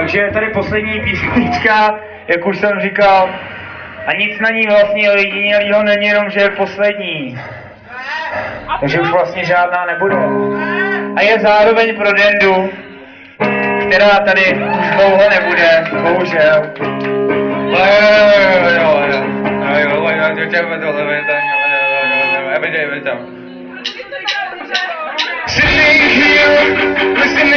Takže je tady poslední písnička, jak už jsem říkal, a nic na ní vlastně jediného není, jenom že je poslední. Takže už vlastně žádná nebude. A je zároveň pro Dendu, která tady už dlouho nebude, bohužel. Sitting here, listening